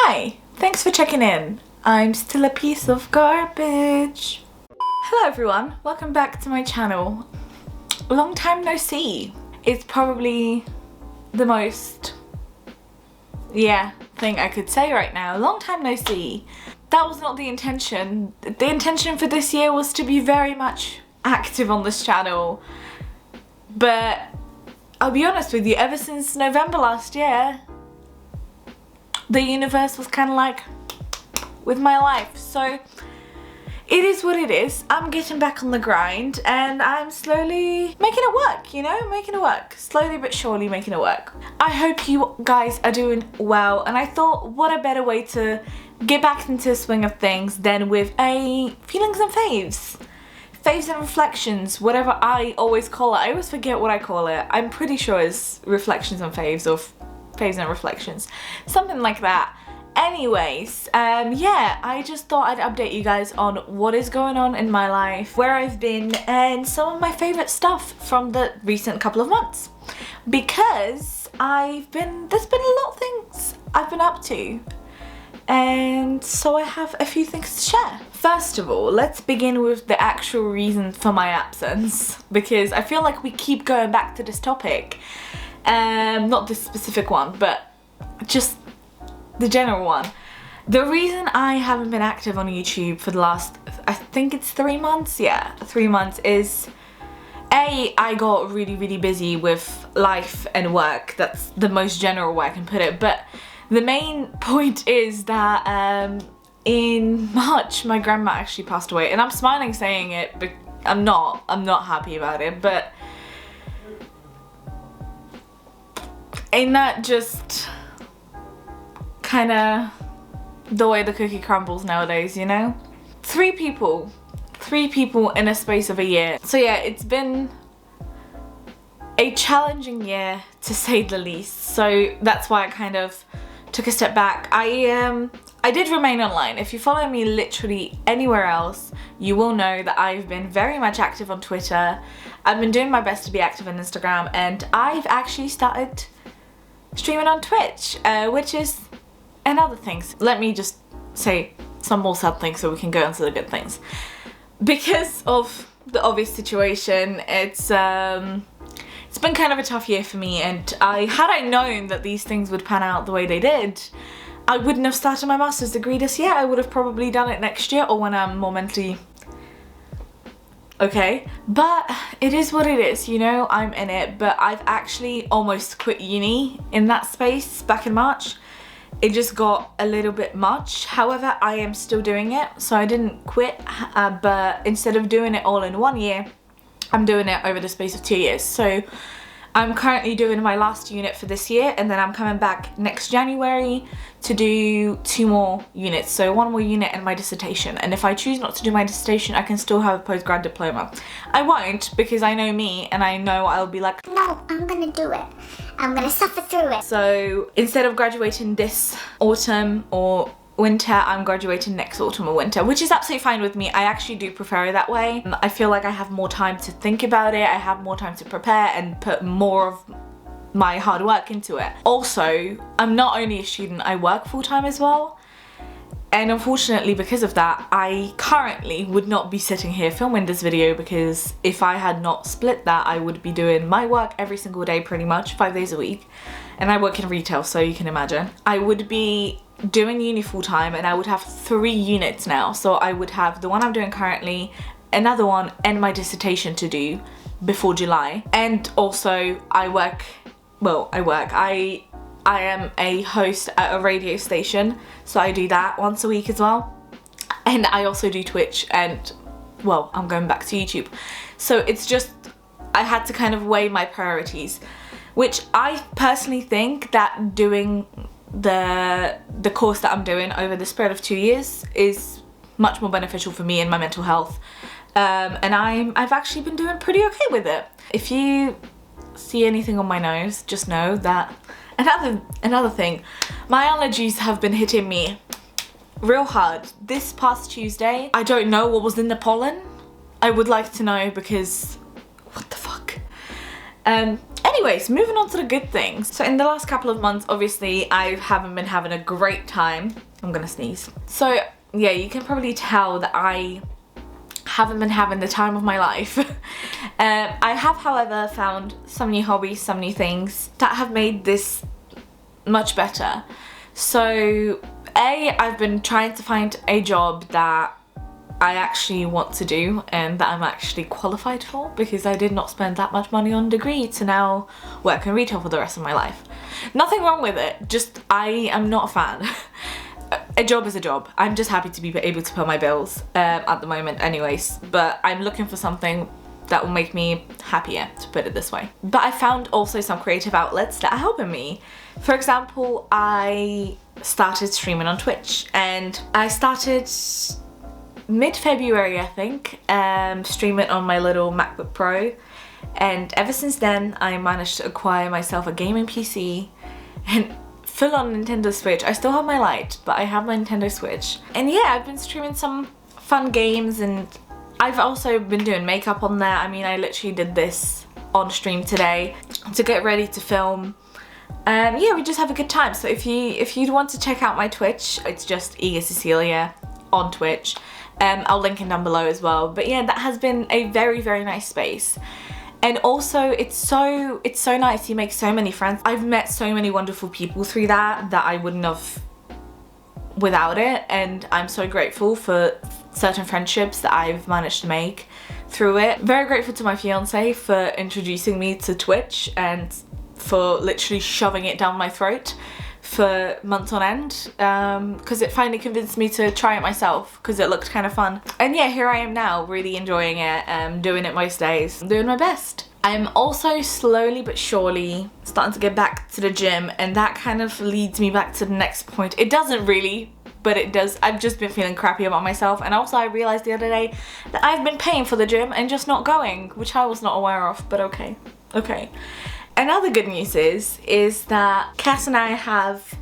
Hi, thanks for checking in. I'm still a piece of garbage. Hello everyone, welcome back to my channel. Long time no see. It's probably the most, thing I could say right now. Long time no see. That was not the intention. The intention for this year was to be very much active on this channel. But I'll be honest with you, ever since November last year, the universe was kind of like with my life. So it is what it is. I'm getting back on the grind and I'm slowly making it work, you know, making it work. Slowly but surely making it work. I hope you guys are doing well, and I thought what a better way to get back into the swing of things than with a feelings and faves. Faves and reflections, whatever I always call it. I always forget what I call it. I'm pretty sure it's reflections and faves, or faves and reflections. Something like that. Anyways, I just thought I'd update you guys on what is going on in my life, where I've been, and some of my favourite stuff from the recent couple of months. Because there's been a lot of things I've been up to. And so I have a few things to share. First of all, let's begin with the actual reason for my absence, because I feel like we keep going back to this topic. Not this specific one, but just the general one. The reason I haven't been active on YouTube for the last, I think it's 3 months, 3 months, is I got really busy with life and work. That's the most general way I can put it, but the main point is that in March my grandma actually passed away, and I'm smiling saying it, but I'm not happy about it, but ain't that just kinda the way the cookie crumbles nowadays, you know? Three people in a space of a year. So yeah, it's been a challenging year to say the least, so that's why I kind of took a step back. I did remain online. If you follow me literally anywhere else, you will know that I've been very much active on Twitter. I've been doing my best to be active on Instagram, and I've actually started streaming on Twitch, which is another thing. Let me just say some more sad things so we can go on to the good things. Because of the obvious situation, it's been kind of a tough year for me, and had I known that these things would pan out the way they did, I wouldn't have started my master's degree this year. I would have probably done it next year, or when I'm more mentally okay. But it is what it is, you know, I'm in it. But I've actually almost quit uni in that space back in March. It just got a little bit much. However, I am still doing it, so I didn't quit, but instead of doing it all in 1 year, I'm doing it over the space of 2 years. So I'm currently doing my last unit for this year, and then I'm coming back next January to do 2 more units. So 1 more unit and my dissertation. And if I choose not to do my dissertation, I can still have a postgrad diploma. I won't, because I know me, and I know I'll be like, no, I'm gonna do it. I'm gonna suffer through it. So instead of graduating this autumn or winter, I'm graduating next autumn or winter, which is absolutely fine with me. I actually do prefer it that way. I feel like I have more time to think about it. I have more time to prepare and put more of my hard work into it. Also, I'm not only a student, I work full-time as well. And unfortunately, because of that, I currently would not be sitting here filming this video, because if I had not split that, I would be doing my work every single day pretty much, 5 days a week. And I work in retail, so you can imagine. I would be doing uni full-time, and I would have 3 units now. So I would have the one I'm doing currently, another one, and my dissertation to do before July. And also I am a host at a radio station, so I do that once a week as well. And I also do Twitch, and well, I'm going back to YouTube. So it's just, I had to kind of weigh my priorities, which I personally think that doing the course that I'm doing over the spread of 2 years is much more beneficial for me and my mental health. And I've actually been doing pretty okay with it. If you see anything on my nose, just know that another thing, my allergies have been hitting me real hard. This past Tuesday, I don't know what was in the pollen. I would like to know, because what the fuck. Anyways, moving on to the good things. So in the last couple of months, obviously, I haven't been having a great time. I'm gonna sneeze. So yeah, you can probably tell that I haven't been having the time of my life. I have, however, found some new hobbies, some new things that have made this much better. So I've been trying to find a job that I actually want to do and that I'm actually qualified for, because I did not spend that much money on a degree to now work in retail for the rest of my life. Nothing wrong with it, just I am not a fan. A job is a job. I'm just happy to be able to pay my bills at the moment anyways, but I'm looking for something that will make me happier, to put it this way. But I found also some creative outlets that are helping me. For example, I started streaming on Twitch, and I started mid-February, I think, streaming on my little MacBook Pro, and ever since then I managed to acquire myself a gaming PC and full on Nintendo Switch. I still have my Lite, but I have my Nintendo Switch. And yeah, I've been streaming some fun games, and I've also been doing makeup on there. I mean, I literally did this on stream today to get ready to film. Yeah, we just have a good time. So if you'd want to check out my Twitch, it's just Iga Cecylia on Twitch. I'll link it down below as well. But yeah, that has been a very, very nice space. And also it's so nice. You make so many friends. I've met so many wonderful people through that I wouldn't have without it. And I'm so grateful for certain friendships that I've managed to make through it. Very grateful to my fiance for introducing me to Twitch and for literally shoving it down my throat for months on end, because it finally convinced me to try it myself because it looked kind of fun. And yeah, here I am now, really enjoying it, doing it most days, doing my best. I'm also slowly but surely starting to get back to the gym, and that kind of leads me back to the next point. It doesn't really, but it does. I've just been feeling crappy about myself, and also I realized the other day that I've been paying for the gym and just not going, which I was not aware of, but okay. Another good news is that Cass and I have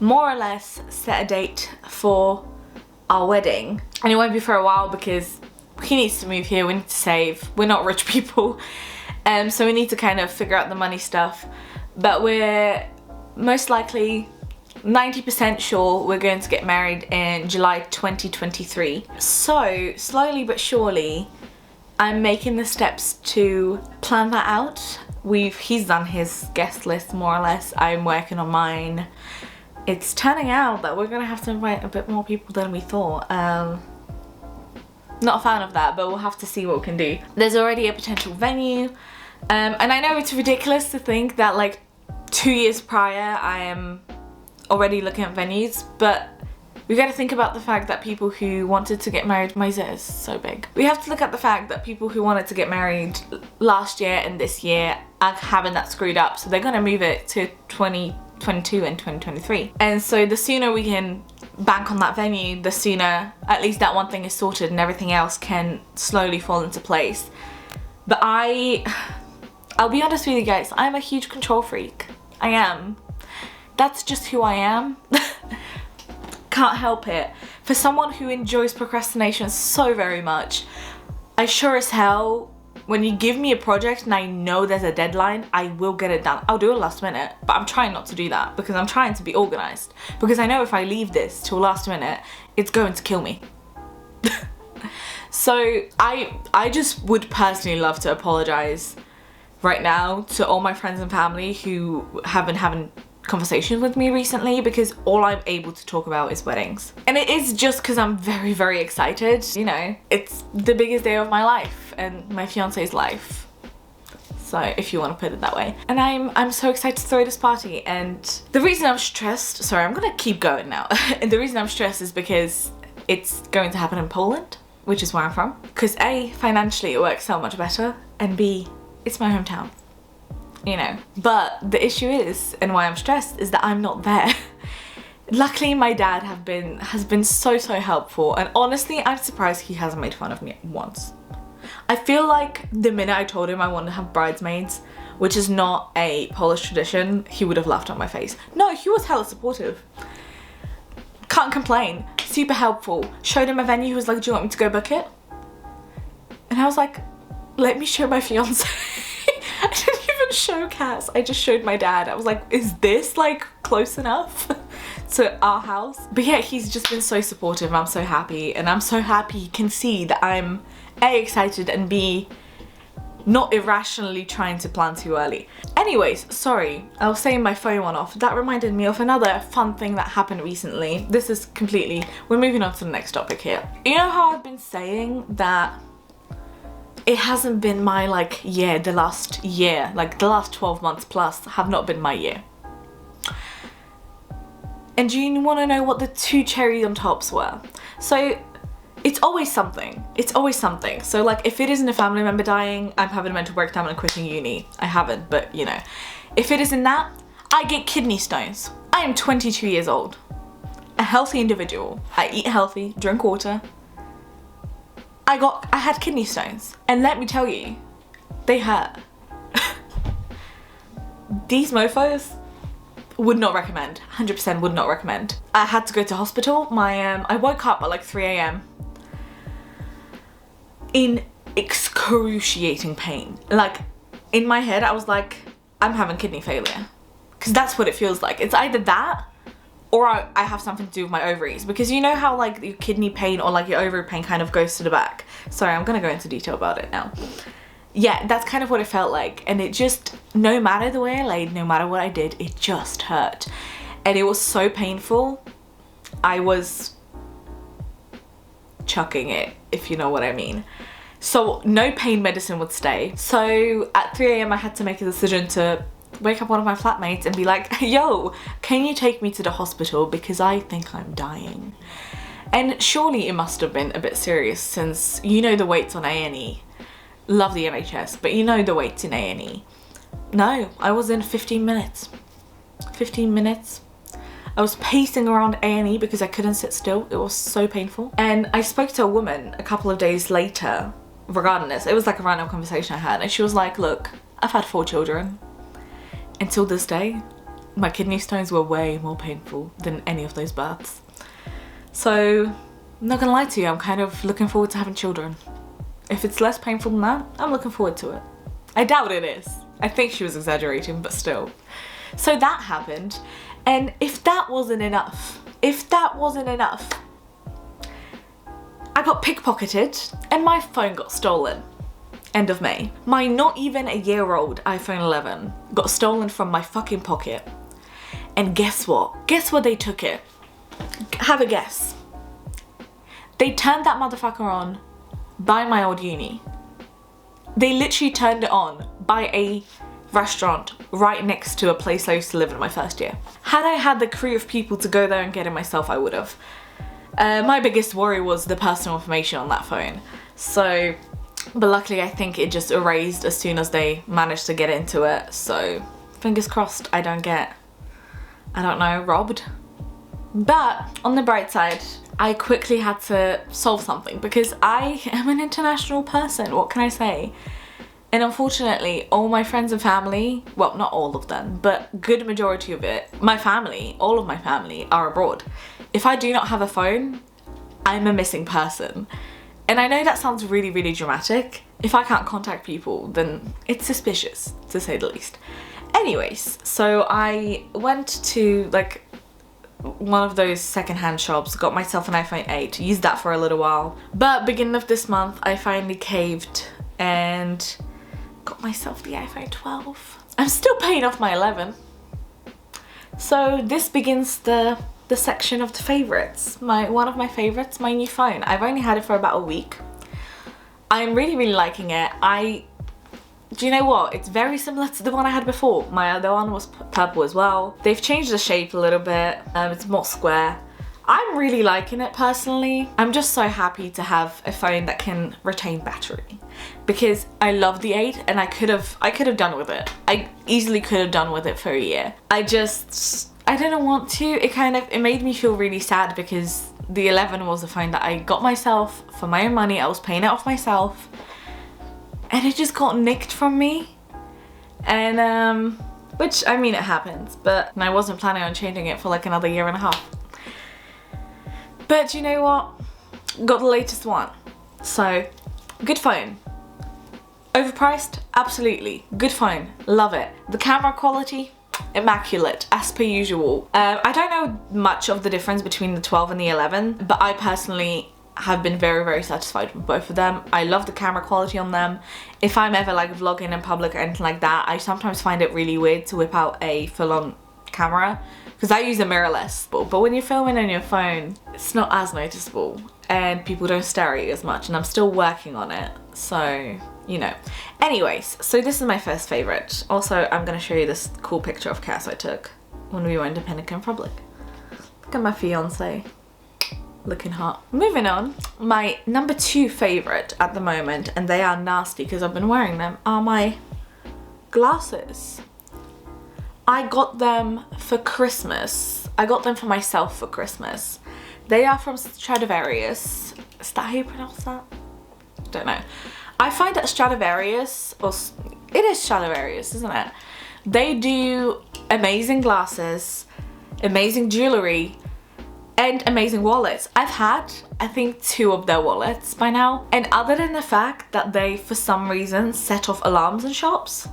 more or less set a date for our wedding. And it won't be for a while because he needs to move here, we need to save. We're not rich people, so we need to kind of figure out the money stuff. But we're most likely 90% sure we're going to get married in July 2023. So slowly but surely I'm making the steps to plan that out. He's done his guest list more or less. I'm working on mine. It's turning out that we're gonna have to invite a bit more people than we thought. Not a fan of that, but we'll have to see what we can do. There's already a potential venue, and I know it's ridiculous to think that like 2 years prior I am already looking at venues, but we gotta think about the fact that people who wanted to get married, my Z is so big. We have to look at the fact that people who wanted to get married last year and this year are having that screwed up, so they're gonna move it to 2022 and 2023. And so the sooner we can bank on that venue, the sooner at least that one thing is sorted and everything else can slowly fall into place. But I'll be honest with you guys, I'm a huge control freak. I am. That's just who I am. Can't help it. For someone who enjoys procrastination so very much, I sure as hell, when you give me a project and I know there's a deadline, I will get it done. I'll do it last minute, but I'm trying not to do that because I'm trying to be organized. Because I know if I leave this till last minute, it's going to kill me. So I just would personally love to apologize right now to all my friends and family who have been having conversations with me recently, because all I'm able to talk about is weddings. And it is just because I'm very, very excited. You know, it's the biggest day of my life and my fiance's life. So if you want to put it that way. And I'm so excited to throw this party. And the reason I'm stressed, sorry, I'm gonna keep going now. And the reason I'm stressed is because it's going to happen in Poland, which is where I'm from. Because A, financially it works so much better, and B, it's my hometown. You know, but the issue is, and why I'm stressed, is that I'm not there. Luckily my dad has been so helpful, and honestly I'm surprised he hasn't made fun of me once. I feel like the minute I told him I wanted to have bridesmaids, which is not a Polish tradition, he would have laughed on my face. No, he was hella supportive. Can't complain. Super helpful. Showed him a venue, he was like, do you want me to go book it? And I was like, let me show my fiance. I didn't even show Cass. I just showed my dad. I was like, is this like close enough to our house? But yeah, he's just been so supportive. I'm so happy, and I'm so happy he can see that I'm A, excited, and B, not irrationally trying to plan too early. Anyways, sorry, I was saying my phone went off. That reminded me of another fun thing that happened recently. This is completely, we're moving on to the next topic here. You know how I've been saying that it hasn't been my like year, the last year, like the last 12 months plus have not been my year. And do you want to know what the two cherries on tops were? So it's always something. It's always something. So like if it isn't a family member dying, I'm having a mental breakdown and quitting uni. I haven't, but you know. If it isn't that, I get kidney stones. I am 22 years old. A healthy individual. I eat healthy, drink water. I had kidney stones. And let me tell you, they hurt. These mofos, would not recommend. 100% would not recommend. I had to go to hospital. I woke up at like 3 a.m. in excruciating pain. Like in my head I was like, I'm having kidney failure, because that's what it feels like. It's either that or I have something to do with my ovaries, because you know how like your kidney pain or like your ovary pain kind of goes to the back. Sorry, I'm gonna go into detail about it now. Yeah, that's kind of what it felt like, and it just, no matter the way I laid, no matter what I did, it just hurt. And it was so painful. I was chucking it, if you know what I mean. So no pain medicine would stay. So at 3 a.m. I had to make a decision to wake up one of my flatmates and be like, yo, can you take me to the hospital because I think I'm dying? And surely it must have been a bit serious, since you know the waits on A&E. Love the NHS, but you know the waits in A&E. No, I was in 15 minutes. 15 minutes. I was pacing around A&E because I couldn't sit still. It was so painful. And I spoke to a woman a couple of days later regarding this. It was like a random conversation I had, and she was like, look, I've had 4 children. Until this day, my kidney stones were way more painful than any of those births. So, I'm not gonna lie to you, I'm kind of looking forward to having children. If it's less painful than that, I'm looking forward to it. I doubt it is. I think she was exaggerating, but still. So that happened, and if that wasn't enough, I got pickpocketed and my phone got stolen. End of May. My not even a year old iPhone 11 got stolen from my fucking pocket. And guess what? Guess where they took it? Have a guess. They turned that motherfucker on by my old uni. They literally turned it on by a restaurant right next to a place I used to live in my first year. Had I had the crew of people to go there and get it myself, I would have. My biggest worry was the personal information on that phone. So, but luckily I think it just erased as soon as they managed to get into it. So fingers crossed I don't get, I don't know, robbed. But on the bright side, I quickly had to solve something because I am an international person. What can I say? And unfortunately, all my friends and family, well, not all of them, but good majority of it, my family, all of my family are abroad. If I do not have a phone, I'm a missing person. And I know that sounds really, really dramatic. If I can't contact people, then it's suspicious, to say the least. Anyways, so I went to like one of those secondhand shops, got myself an iPhone 8, used that for a little while. But beginning of this month, I finally caved and got myself the iPhone 12. I'm still paying off my 11. So this begins the section of the favorites. One of my favorites, my new phone. I've only had it for about a week. I'm really, really liking it. Do you know what? It's very similar to the one I had before. My other one was purple as well. They've changed the shape a little bit. It's more square. I'm really liking it personally. I'm just so happy to have a phone that can retain battery, because I love the 8 and I could have done with it. I easily could have done with it for a year. I didn't want to. It made me feel really sad because the 11 was a phone that I got myself for my own money. I was paying it off myself. And it just got nicked from me. And, which, I mean, it happens, but I wasn't planning on changing it for like another year and a half. But you know what? Got the latest one. So, good phone. Overpriced? Absolutely. Good phone. Love it. The camera quality? Immaculate, as per usual. I don't know much of the difference between the 12 and the 11, but I personally have been very, very satisfied with both of them. I love the camera quality on them. If I'm ever like vlogging in public or anything like that, I sometimes find it really weird to whip out a full-on camera because I use a mirrorless. But when you're filming on your phone, it's not as noticeable and people don't stare at you as much, and I'm still working on it, so you know. Anyways, so this is my first favorite. Also, I'm gonna show you this cool picture of Cass I took when we were in Dominican Republic. Look at my fiance. Looking hot. Moving on, my number 2 favorite at the moment, and they are nasty because I've been wearing them, are my glasses. I got them for Christmas. I got them for myself for Christmas. They are from Stradivarius. Is that how you pronounce that? Don't know. I find that Stradivarius, or it is Stradivarius, isn't it? They do amazing glasses, amazing jewelry, and amazing wallets. I've had, I think, 2 of their wallets by now. And other than the fact that they, for some reason, set off alarms in shops,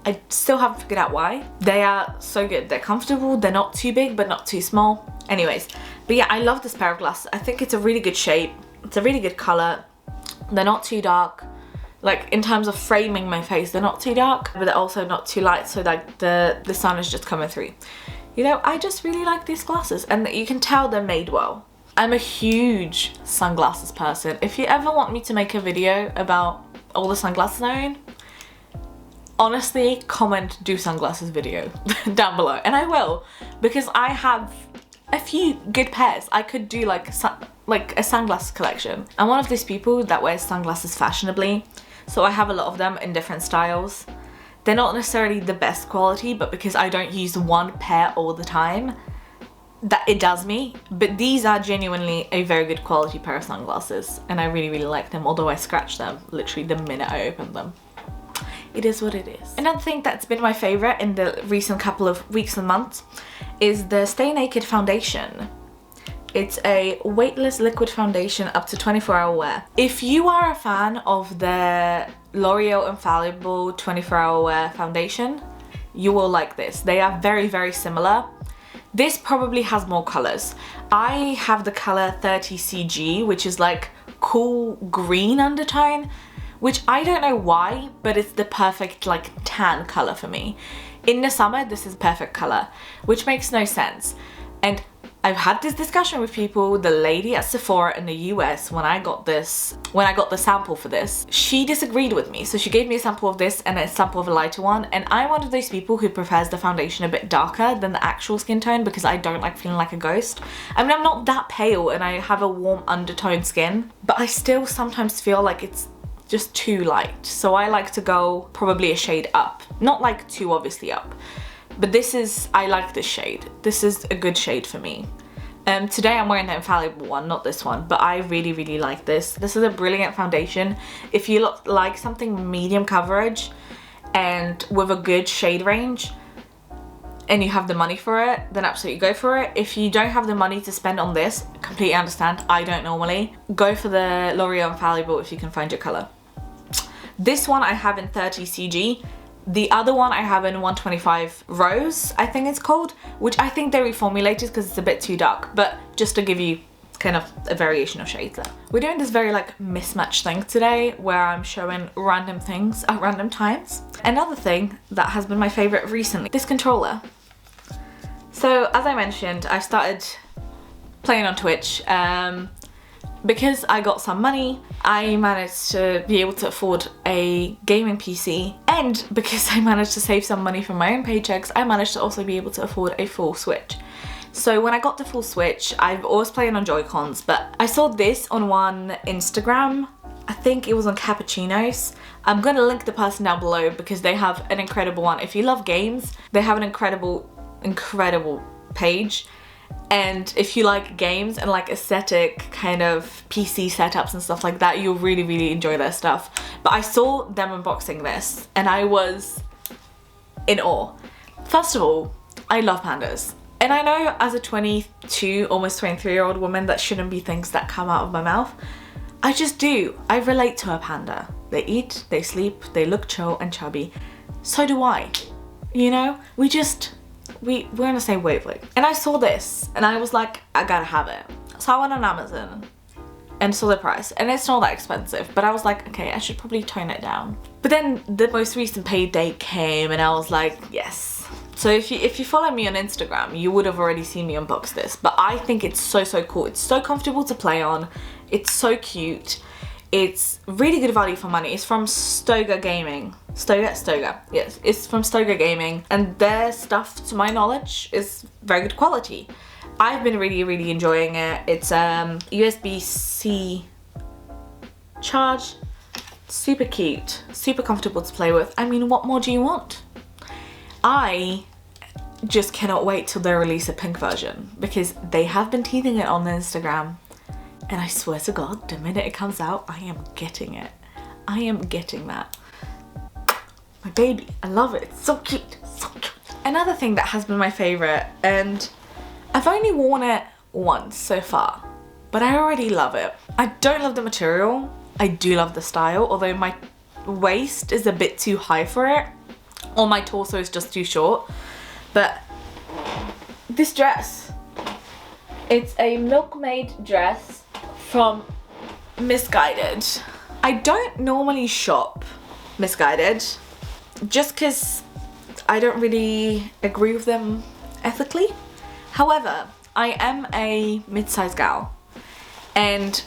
I still haven't figured out why. They are so good. They're comfortable. They're not too big, but not too small. Anyways, but yeah, I love this pair of glasses. I think it's a really good shape. It's a really good color. They're not too dark. Like, in terms of framing my face, they're not too dark, but they're also not too light, so like the sun is just coming through. You know, I just really like these glasses, and you can tell they're made well. I'm a huge sunglasses person. If you ever want me to make a video about all the sunglasses I own, honestly, comment do sunglasses video down below, and I will, because I have a few good pairs. I could do like a sunglasses collection. I'm one of these people that wears sunglasses fashionably, so I have a lot of them in different styles. They're not necessarily the best quality, but because I don't use one pair all the time, that it does me. But these are genuinely a very good quality pair of sunglasses, and I really, really like them, although I scratch them literally the minute I open them. It is what it is. Another thing that's been my favorite in the recent couple of weeks and months is the Stay Naked foundation. It's a weightless liquid foundation up to 24-hour wear. If you are a fan of the L'Oreal Infallible 24-hour wear foundation, you will like this. They are very, very similar. This probably has more colors. I have the color 30CG, which is like cool green undertone, which I don't know why, but it's the perfect like tan color for me. In the summer, this is perfect color, which makes no sense. And I've had this discussion with people. The lady at Sephora in the US, when I got the sample for this, she disagreed with me. So she gave me a sample of this and a sample of a lighter one. And I'm one of those people who prefers the foundation a bit darker than the actual skin tone because I don't like feeling like a ghost. I mean, I'm not that pale and I have a warm undertone skin, but I still sometimes feel like it's just too light. So I like to go probably a shade up. Not like too obviously up. But I like this shade. This is a good shade for me. Today I'm wearing the Infallible one, not this one, but I really, really like this. This is a brilliant foundation. If you like something medium coverage and with a good shade range and you have the money for it, then absolutely go for it. If you don't have the money to spend on this, completely understand, I don't normally. Go for the L'Oreal Infallible if you can find your color. This one I have in 30CG. The other one I have in 125 Rose, I think it's called, which I think they reformulated because it's a bit too dark, but just to give you kind of a variation of shades there. We're doing this very like mismatch thing today where I'm showing random things at random times. Another thing that has been my favorite recently, this controller. So as I mentioned, I started playing on Twitch. Because I got some money, I managed to be able to afford a gaming PC, and because I managed to save some money from my own paychecks, I managed to also be able to afford a full Switch. So when I got the full Switch, I've always played on Joy-Cons, but I saw this on one Instagram. I think it was on Cappuccino's. I'm gonna link the person down below because they have an incredible one. If you love games, they have an incredible page. And if you like games and like aesthetic kind of PC setups and stuff like that, you'll really, really enjoy their stuff. But I saw them unboxing this and I was in awe. First of all, I love pandas. And I know as a 22, almost 23-year-old woman, that shouldn't be things that come out of my mouth. I just do. I relate to a panda. They eat, they sleep, they look chill and chubby. So do I. You know, we're on the same wavelength. And I saw this and I was like, I gotta have it. So I went on Amazon and saw the price, and it's not that expensive, but I was like, okay, I should probably tone it down. But then the most recent paid date came and I was like, yes. So if you follow me on Instagram, you would have already seen me unbox this, but I think it's so cool. It's so comfortable to play on. It's so cute. It's really good value for money. It's from Stoga Gaming. Stoga. Yes, it's from Stoga Gaming, and their stuff, to my knowledge, is very good quality. I've been really enjoying it. It's USB-C charge, super cute, super comfortable to play with. I mean, what more do you want? I just cannot wait till they release a pink version, because they have been teasing it on their Instagram, and I swear to God, the minute it comes out, I am getting it. I am getting that. My baby, I love it. It's so cute, so cute. Another thing that has been my favorite, and I've only worn it once so far, but I already love it. I don't love the material. I do love the style, although my waist is a bit too high for it, or my torso is just too short. But this dress, it's a milkmaid dress from Misguided. I don't normally shop Misguided just because I don't really agree with them ethically. However, I am a mid-sized gal, and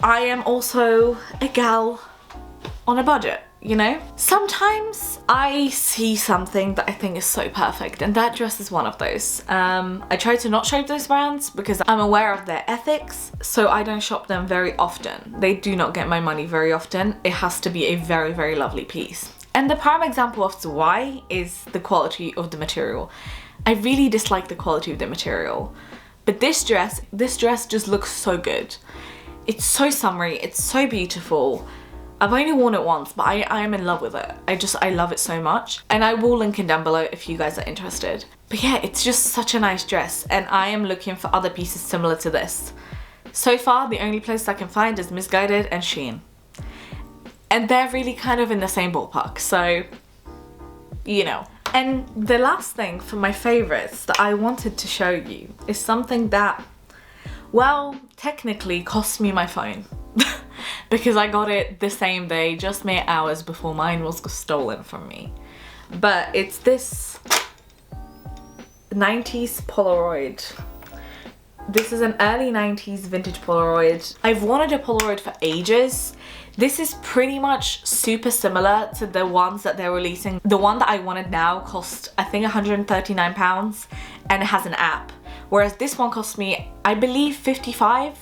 I am also a gal on a budget, you know? Sometimes I see something that I think is so perfect, and that dress is one of those. I try to not shop those brands because I'm aware of their ethics, so I don't shop them very often. They do not get my money very often. It has to be a very lovely piece. And the prime example of why is the quality of the material. I really dislike the quality of the material, but this dress just looks so good. It's so summery, it's so beautiful. I've only worn it once, but I am in love with it. I love it so much, and I will link it down below if you guys are interested. But yeah, it's just such a nice dress, and I am looking for other pieces similar to this. So far, the only place I can find is Misguided and Shein, and they're really kind of in the same ballpark, so you know. And the last thing for my favorites that I wanted to show you is something that, well, technically cost me my phone because I got it the same day, just mere hours before mine was stolen from me. But it's this 90s Polaroid. This is an early 90s vintage Polaroid. I've wanted a Polaroid for ages. This is pretty much super similar to the ones that they're releasing. The one that I wanted now cost, I think, £139, and it has an app. Whereas this one cost me, I believe, $55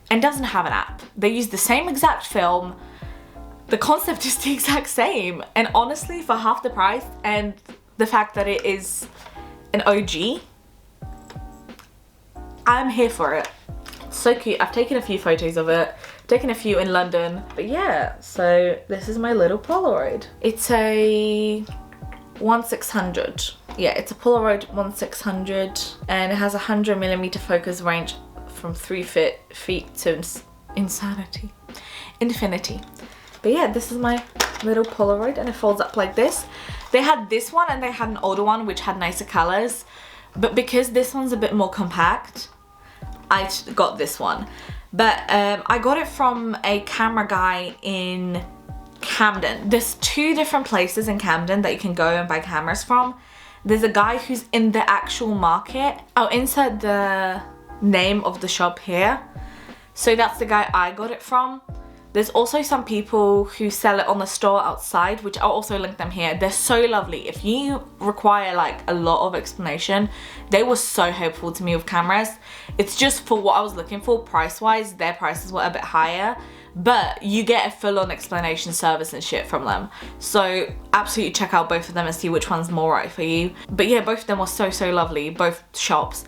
and doesn't have an app. They use the same exact film. The concept is the exact same. And honestly, for half the price and the fact that it is an OG, I'm here for it. So cute. I've taken a few photos of it. Taken a few in London. But yeah, so this is my little Polaroid. It's a 1/600. Yeah, it's a Polaroid 1/600, and it has a 100mm focus range from 3 feet to infinity. But yeah, this is my little Polaroid, and it folds up like this. They had this one and they had an older one which had nicer colors, but because this one's a bit more compact, I got this one. But I got it from a camera guy in Camden. There's 2 different places in Camden that you can go and buy cameras from. There's a guy who's in the actual market. I'll insert the name of the shop here. So that's the guy I got it from. There's also some people who sell it on the store outside, which I'll also link them here. They're so lovely. If you require like a lot of explanation, they were so helpful to me with cameras. It's just for what I was looking for price-wise, their prices were a bit higher, but you get a full-on explanation service and shit from them. So absolutely check out both of them and see which one's more right for you. But yeah, both of them were so lovely, both shops.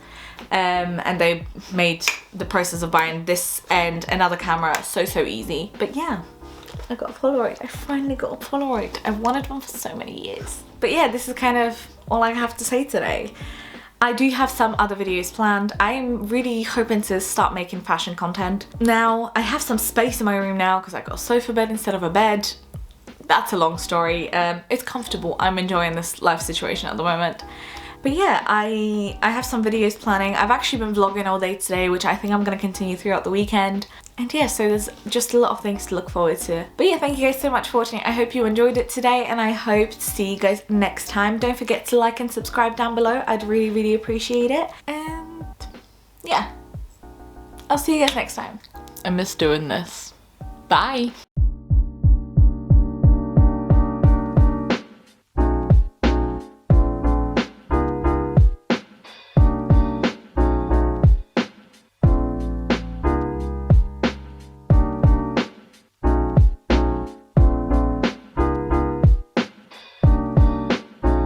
And they made the process of buying this and another camera so easy. But yeah, I got a Polaroid. I finally got a Polaroid. I've wanted one for so many years. But yeah, this is kind of all I have to say today. I do have some other videos planned. I'm really hoping to start making fashion content. Now, I have some space in my room now because I got a sofa bed instead of a bed. That's a long story. It's comfortable. I'm enjoying this life situation at the moment. But yeah, I have some videos planning. I've actually been vlogging all day today, which I think I'm going to continue throughout the weekend. And yeah, so there's just a lot of things to look forward to. But yeah, thank you guys so much for watching. I hope you enjoyed it today, and I hope to see you guys next time. Don't forget to like and subscribe down below. I'd really, really appreciate it. And yeah, I'll see you guys next time. I miss doing this. Bye.